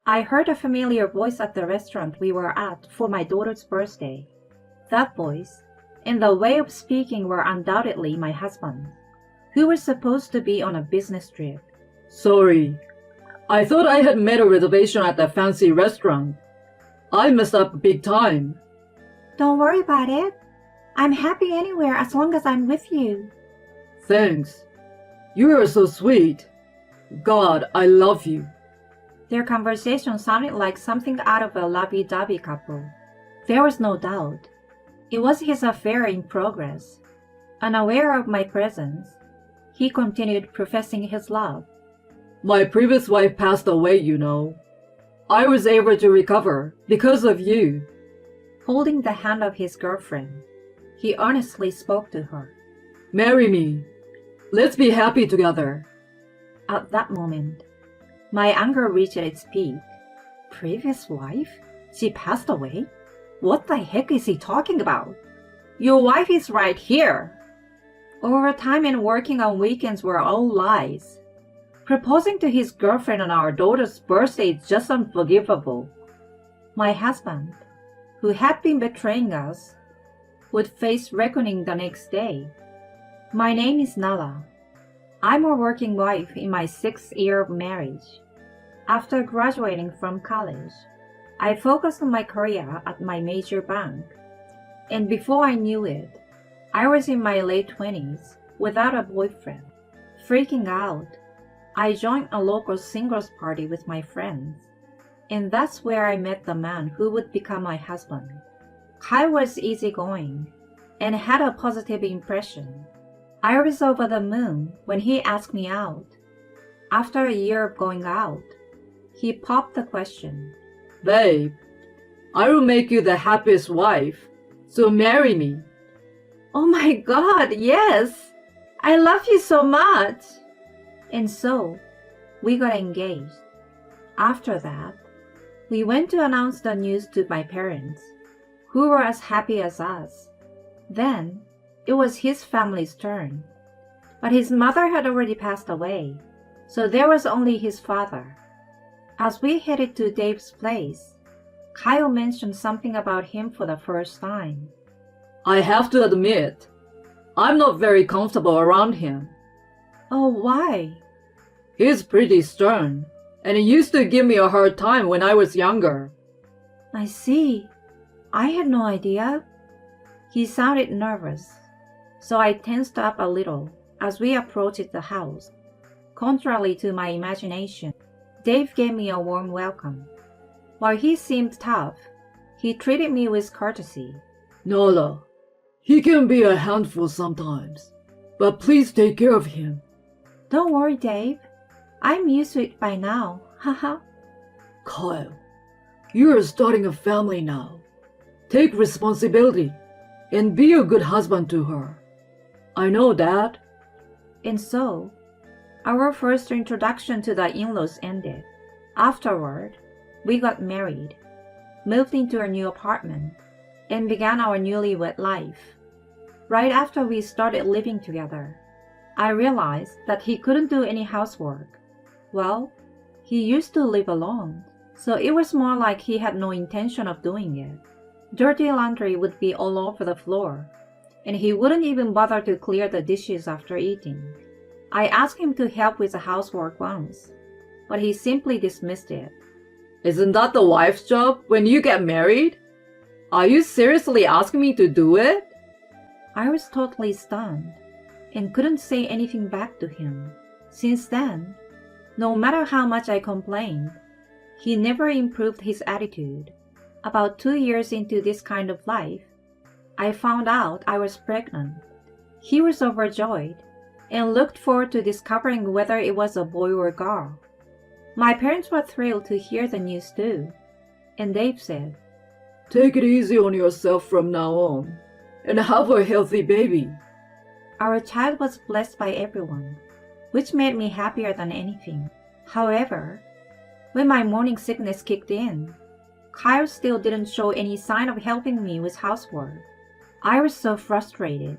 I heard a familiar voice at the restaurant we were at for my daughter's birthday. That voice and the way of speaking were undoubtedly my husband, who was supposed to be on a business trip. Sorry. I thought I had made a reservation at that fancy restaurant. I messed up big time. Don't worry about it. I'm happy anywhere as long as I'm with you. Thanks. You are so sweet. God, I love you. Their conversation sounded like something out of a lovey-dovey couple. There was no doubt. It was his affair in progress. Unaware of my presence, he continued professing his love. My previous wife passed away, you know. I was able to recover because of you. Holding the hand of his girlfriend, he earnestly spoke to her. Marry me. Let's be happy together. At that moment, my anger reached its peak. Previous wife? She passed away? What the heck is he talking about? Your wife is right here. Overtime and working on weekends were all lies. Proposing to his girlfriend on our daughter's birthday is just unforgivable. My husband, who had been betraying us, would face reckoning the next day. My name is Nala. I'm a working wife in my 6th year of marriage. After graduating from college, I focused on my career at my major bank. And before I knew it, I was in my late 20s without a boyfriend. Freaking out, I joined a local singles party with my friends. And that's where I met the man who would become my husband. Kyle was easygoing and had a positive impression. I was over the moon when he asked me out. After a year of going out, he popped the question. Babe, I will make you the happiest wife, so marry me. Oh my God, yes! I love you so much! And so, we got engaged. After that, we went to announce the news to my parents, who were as happy as us. Then, it was his family's turn. But his mother had already passed away, so there was only his father. As we headed to Dave's place, Kyle mentioned something about him for the first time. I have to admit, I'm not very comfortable around him. Oh, why? He's pretty stern, and he used to give me a hard time when I was younger. I see. I had no idea. He sounded nervous, so I tensed up a little as we approached the house. Contrary to my imagination, Dave gave me a warm welcome. While he seemed tough, he treated me with courtesy. Nala, he can be a handful sometimes, but please take care of him. Don't worry, Dave. I'm used to it by now, haha. Kyle, you are starting a family now. Take responsibility and be a good husband to her. I know that. And so, our first introduction to the in-laws ended. Afterward, we got married, moved into our new apartment, and began our newlywed life. Right after we started living together, I realized that he couldn't do any housework. Well, he used to live alone, so it was more like he had no intention of doing it. Dirty laundry would be all over the floor, and he wouldn't even bother to clear the dishes after eating. I asked him to help with the housework once, but he simply dismissed it. Isn't that the wife's job when you get married? Are you seriously asking me to do it? I was totally stunned and couldn't say anything back to him. Since then, no matter how much I complained, he never improved his attitude. About 2 years into this kind of life, I found out I was pregnant. He was overjoyed and looked forward to discovering whether it was a boy or girl. My parents were thrilled to hear the news too, and Dave said, Take it easy on yourself from now on, and have a healthy baby. Our child was blessed by everyone, which made me happier than anything. However, when my morning sickness kicked in, Kyle still didn't show any sign of helping me with housework. I was so frustrated,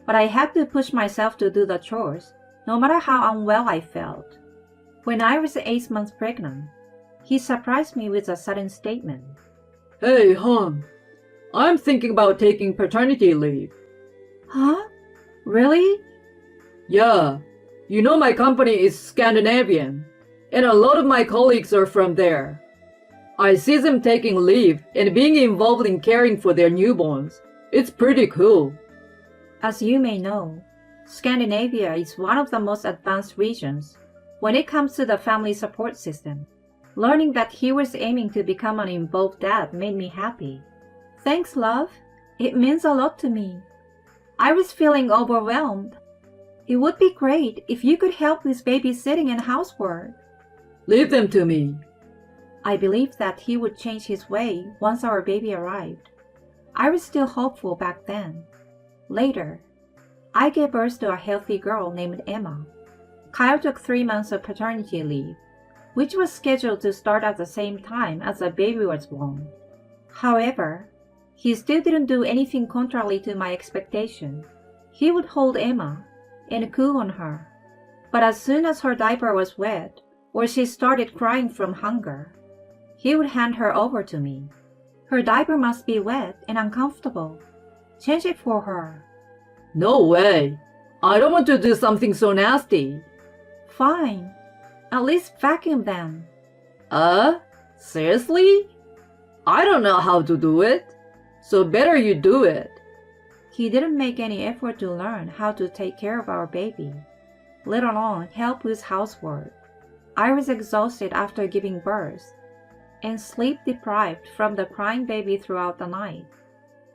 but I had to push myself to do the chores, no matter how unwell I felt. When I was 8 months pregnant, He surprised me with a sudden statement. Hey, hon, I'm thinking about taking paternity leave. Huh? Really? Yeah, you know my company is Scandinavian, and a lot of my colleagues are from there. I see them taking leave and being involved in caring for their newborns. It's pretty cool. As you may know, Scandinavia is one of the most advanced regions when it comes to the family support system. Learning that he was aiming to become an involved dad made me happy. Thanks, love. It means a lot to me. I was feeling overwhelmed. It would be great if you could help with babysitting and housework. Leave them to me. I believed that he would change his way once our baby arrived. I was still hopeful back then. Later, I gave birth to a healthy girl named Emma. Kyle took 3 months of paternity leave, which was scheduled to start at the same time as the baby was born. However, he still didn't do anything contrary to my expectation. He would hold Emma and coo on her. But as soon as her diaper was wet or she started crying from hunger, he would hand her over to me. Her diaper must be wet and uncomfortable. Change it for her. No way. I don't want to do something so nasty. Fine. At least vacuum them. Seriously? I don't know how to do it. So better you do it. He didn't make any effort to learn how to take care of our baby, let alone help with housework. I was exhausted after giving birth and sleep deprived from the crying baby throughout the night.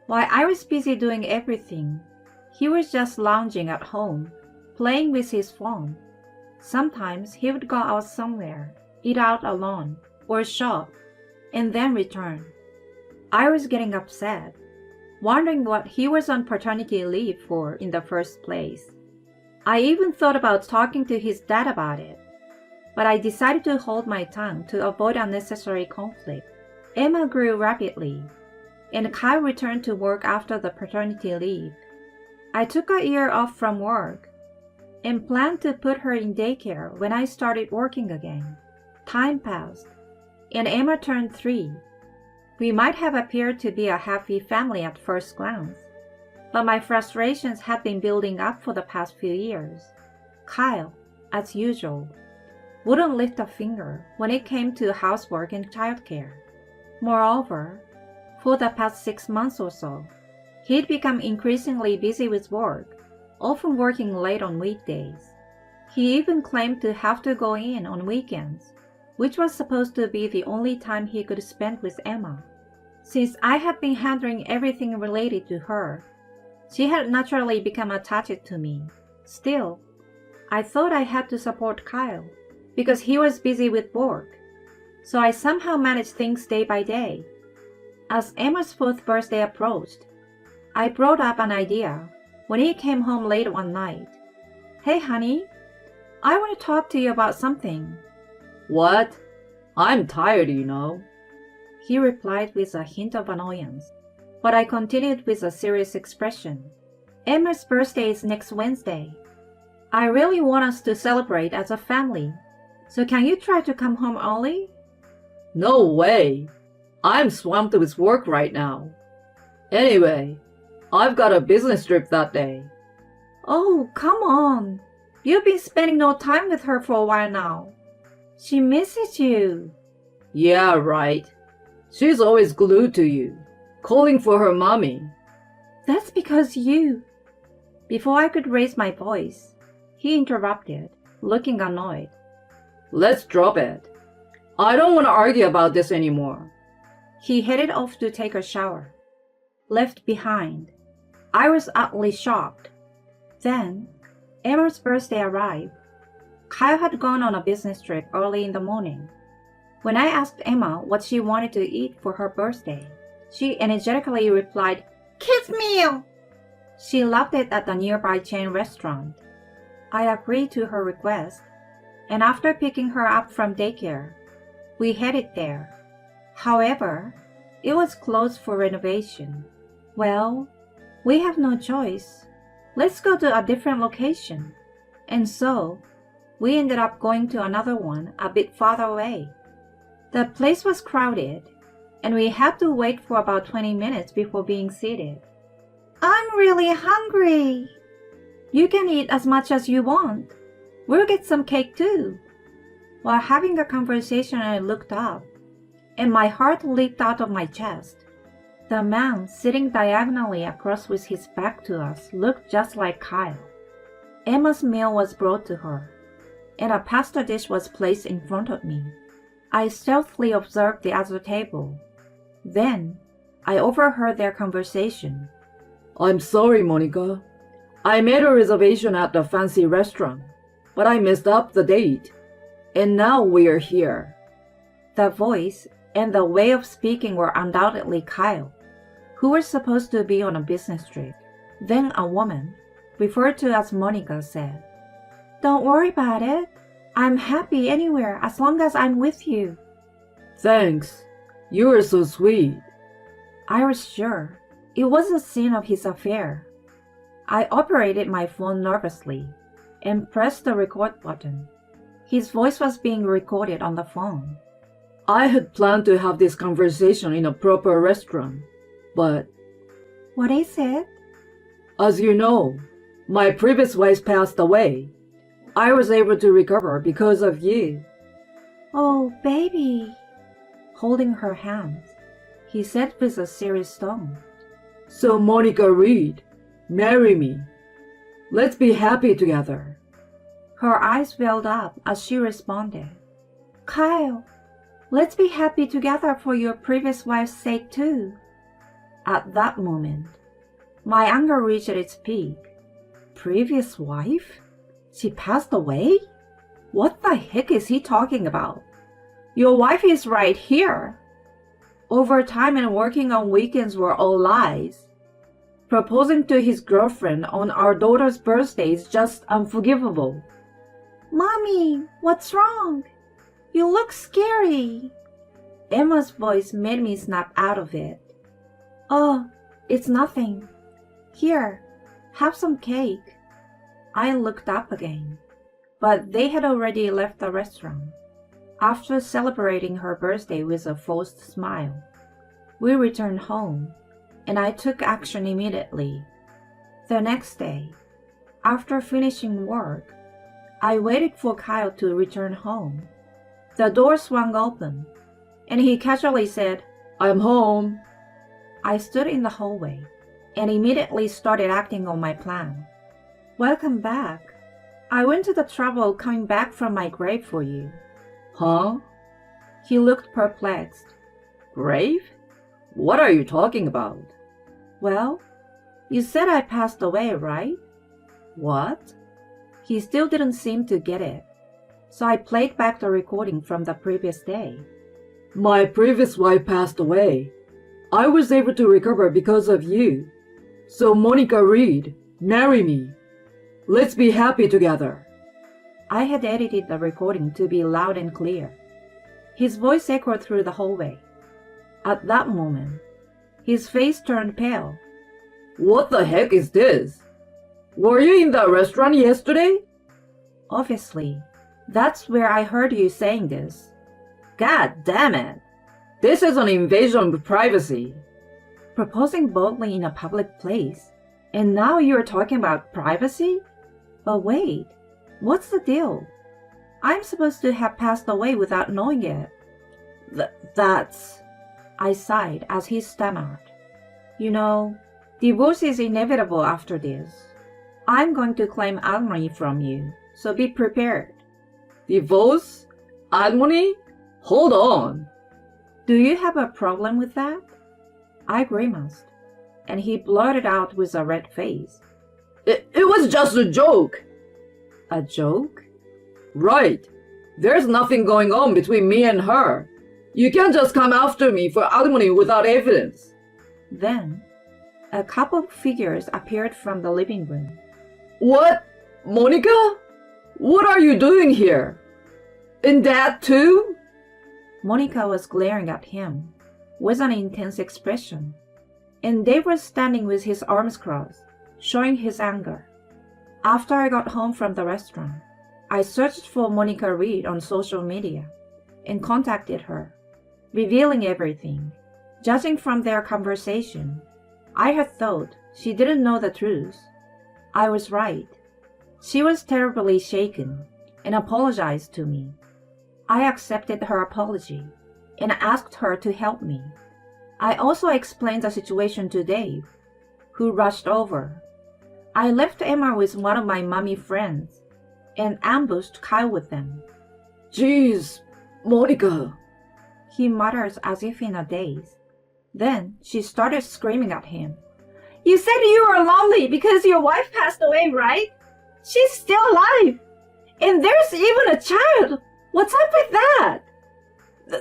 While I was busy doing everything, he was just lounging at home, playing with his phone. Sometimes he would go out somewhere, eat out alone, or shop, and then return. I was getting upset, wondering what he was on paternity leave for in the first place. I even thought about talking to his dad about it, but I decided to hold my tongue to avoid unnecessary conflict. Emma grew rapidly, and Kyle returned to work after the paternity leave. I took a year off from work and planned to put her in daycare when I started working again. Time passed, and Emma turned 3. We might have appeared to be a happy family at first glance, but my frustrations had been building up for the past few years. Kyle, as usual, wouldn't lift a finger when it came to housework and childcare. Moreover, for the past 6 months or so, he'd become increasingly busy with work, often working late on weekdays. He even claimed to have to go in on weekends, which was supposed to be the only time he could spend with Emma. Since I had been handling everything related to her, she had naturally become attached to me. Still, I thought I had to support Kyle because he was busy with work, so I somehow managed things day by day. As Emma's 4th birthday approached, I brought up an idea when he came home late one night. Hey honey, I want to talk to you about something. What? I'm tired, you know. He replied with a hint of annoyance, but I continued with a serious expression. Emma's birthday is next Wednesday. I really want us to celebrate as a family, so can you try to come home early? No way. I'm swamped with work right now. Anyway, I've got a business trip that day. Oh, come on. You've been spending no time with her for a while now. She misses you. Yeah, right. She's always glued to you, calling for her mommy. That's because you... Before I could raise my voice, he interrupted, looking annoyed. Let's drop it. I don't want to argue about this anymore. He headed off to take a shower. Left behind, I was utterly shocked. Then, Emma's birthday arrived. Kyle had gone on a business trip early in the morning. When I asked Emma what she wanted to eat for her birthday, she energetically replied, "Kids meal!" She loved it at the nearby chain restaurant. I agreed to her request, and after picking her up from daycare, we headed there. However, it was closed for renovation. Well, we have no choice. Let's go to a different location. And so, we ended up going to another one a bit farther away. The place was crowded, and we had to wait for about 20 minutes before being seated. I'm really hungry. You can eat as much as you want. We'll get some cake too. While having a conversation, I looked up, and my heart leaped out of my chest. The man sitting diagonally across with his back to us looked just like Kyle. Emma's meal was brought to her, and a pasta dish was placed in front of me. I stealthily observed the other table. Then, I overheard their conversation. I'm sorry, Monica. I made a reservation at the fancy restaurant, but I messed up the date, and now we're here. The voice and the way of speaking were undoubtedly Kyle, who was supposed to be on a business trip. Then a woman, referred to as Monica, said, Don't worry about it. I'm happy anywhere as long as I'm with you. Thanks. You are so sweet. I was sure it was the scene of his affair. I operated my phone nervously and pressed the record button. His voice was being recorded on the phone. I had planned to have this conversation in a proper restaurant, but What is it? as you know, my previous wife passed away. I was able to recover because of you. Oh, baby. Holding her hands, he said with a serious tone. So Monica Reed, marry me. Let's be happy together. Her eyes welled up as she responded. Kyle, let's be happy together for your previous wife's sake too. At that moment, my anger reached its peak. Previous wife? She passed away? What the heck is he talking about? Your wife is right here. Overtime and working on weekends were all lies. Proposing to his girlfriend on our daughter's birthday is just unforgivable. Mommy, what's wrong? You look scary. Emma's voice made me snap out of it. Oh, it's nothing. Here, have some cake. I looked up again, but they had already left the restaurant. After celebrating her birthday with a forced smile, we returned home, and I took action immediately. The next day, after finishing work, I waited for Kyle to return home. The door swung open, and he casually said, I'm home. I stood in the hallway and immediately started acting on my plan. Welcome back. I went to the trouble coming back from my grave for you. Huh? He looked perplexed. Grave? What are you talking about? Well, you said I passed away, right? What? He still didn't seem to get it, so I played back the recording from the previous day. My previous wife passed away. I was able to recover because of you. So Monica Reed, marry me. Let's be happy together. I had edited the recording to be loud and clear. His voice echoed through the hallway. At that moment, his face turned pale. What the heck is this? Were you in that restaurant yesterday? Obviously, that's where I heard you saying this. God damn it. This is an invasion of privacy. Proposing boldly in a public place, and now you're talking about privacy? But wait, what's the deal? I'm supposed to have passed away without knowing it. That's... I sighed as he stammered. You know, divorce is inevitable after this. I'm going to claim alimony from you, so be prepared. Divorce? Alimony? Hold on. Do you have a problem with that? I grimaced, and he blurted out with a red face. It was just a joke. A joke? Right. There's nothing going on between me and her. You can't just come after me for alimony without evidence. Then, a couple of figures appeared from the living room. What? Monica? What are you doing here? And Dad too? Monica was glaring at him with an intense expression, and Dave was standing with his arms crossed, showing his anger. After I got home from the restaurant, I searched for Monica Reed on social media and contacted her. revealing everything. Judging from their conversation, I had thought she didn't know the truth. I was right. She was terribly shaken and apologized to me. I accepted her apology and asked her to help me. I also explained the situation to Dave, who rushed over. I left Emma with one of my mommy friends and ambushed Kyle with them. Jeez, Monica. He mutters as if in a daze. Then she started screaming at him. You said you were lonely because your wife passed away, right? She's still alive. And there's even a child. What's up with that?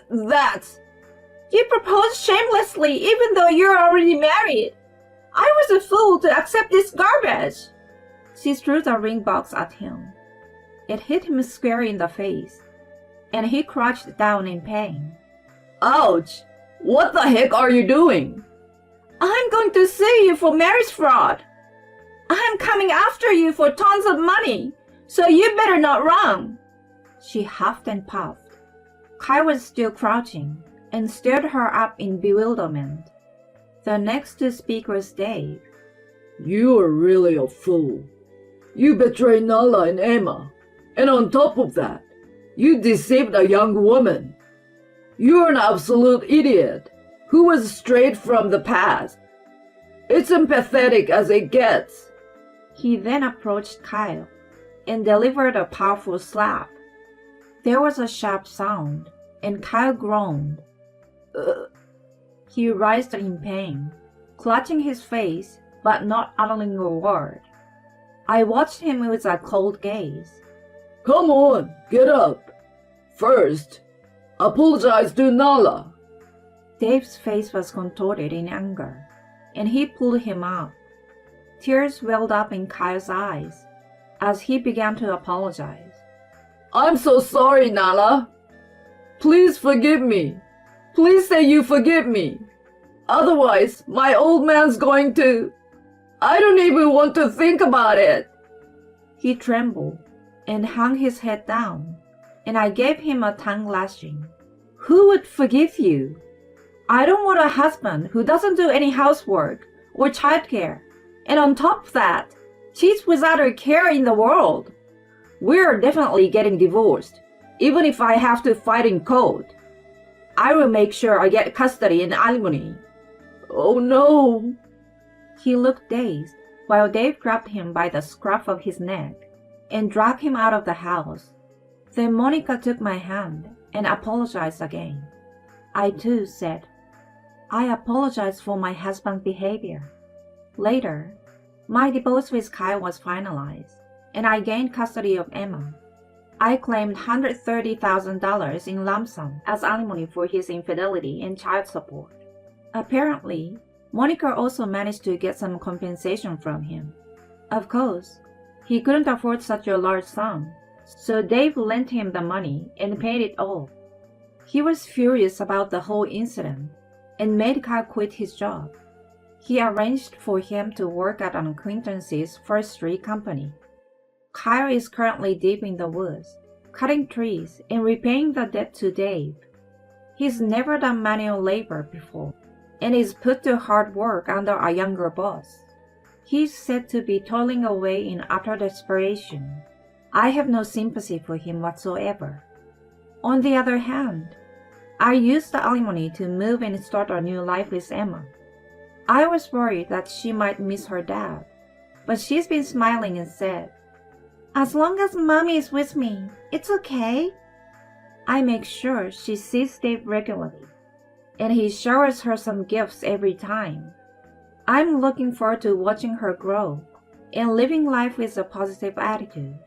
That's... You proposed shamelessly even though you're already married. I was a fool to accept this garbage. She threw the ring box at him. It hit him square in the face, and he crouched down in pain. Ouch! What the heck are you doing? I'm going to sue you for marriage fraud. I'm coming after you for tons of money, so you better not run. She huffed and puffed. Kyle was still crouching and stared her up in bewilderment. The next to speak was Dave. You are really a fool. You betrayed Nala and Emma, and on top of that, you deceived a young woman. You're an absolute idiot who was straight from the past. It's empathetic as it gets. He then approached Kyle and delivered a powerful slap. There was a sharp sound, and Kyle groaned. He writhed in pain, clutching his face but not uttering a word. I watched him with a cold gaze. Come on, get up. First, apologize to Nala. Dave's face was contorted in anger, and he pulled him up. Tears welled up in Kyle's eyes as he began to apologize. I'm so sorry, Nala. Please forgive me. Please say you forgive me. Otherwise, my old man's going to... I don't even want to think about it. He trembled and hung his head down, and I gave him a tongue lashing. Who would forgive you? I don't want a husband who doesn't do any housework or childcare, and on top of that, cheats without a care in the world. We're definitely getting divorced, even if I have to fight in court. I will make sure I get custody and alimony. Oh no! He looked dazed while Dave grabbed him by the scruff of his neck and dragged him out of the house. Then Monica took my hand and apologized again. I too said, I apologize for my husband's behavior. Later, my divorce with Kyle was finalized, and I gained custody of Emma. I claimed $130,000 in lump sum as alimony for his infidelity and child support. Apparently, Monica also managed to get some compensation from him. Of course, he couldn't afford such a large sum, so Dave lent him the money and paid it off. He was furious about the whole incident and made Kyle quit his job. He arranged for him to work at an acquaintance's forestry company. Kyle is currently deep in the woods, cutting trees and repaying the debt to Dave. He's never done manual labor before and is put to hard work under a younger boss. He's said to be toiling away in utter desperation. I have no sympathy for him whatsoever. On the other hand, I used the alimony to move and start a new life with Emma. I was worried that she might miss her dad, but she's been smiling and said, As long as Mommy is with me, it's okay. I make sure she sees Dave regularly, and he showers her some gifts every time. I'm looking forward to watching her grow and living life with a positive attitude.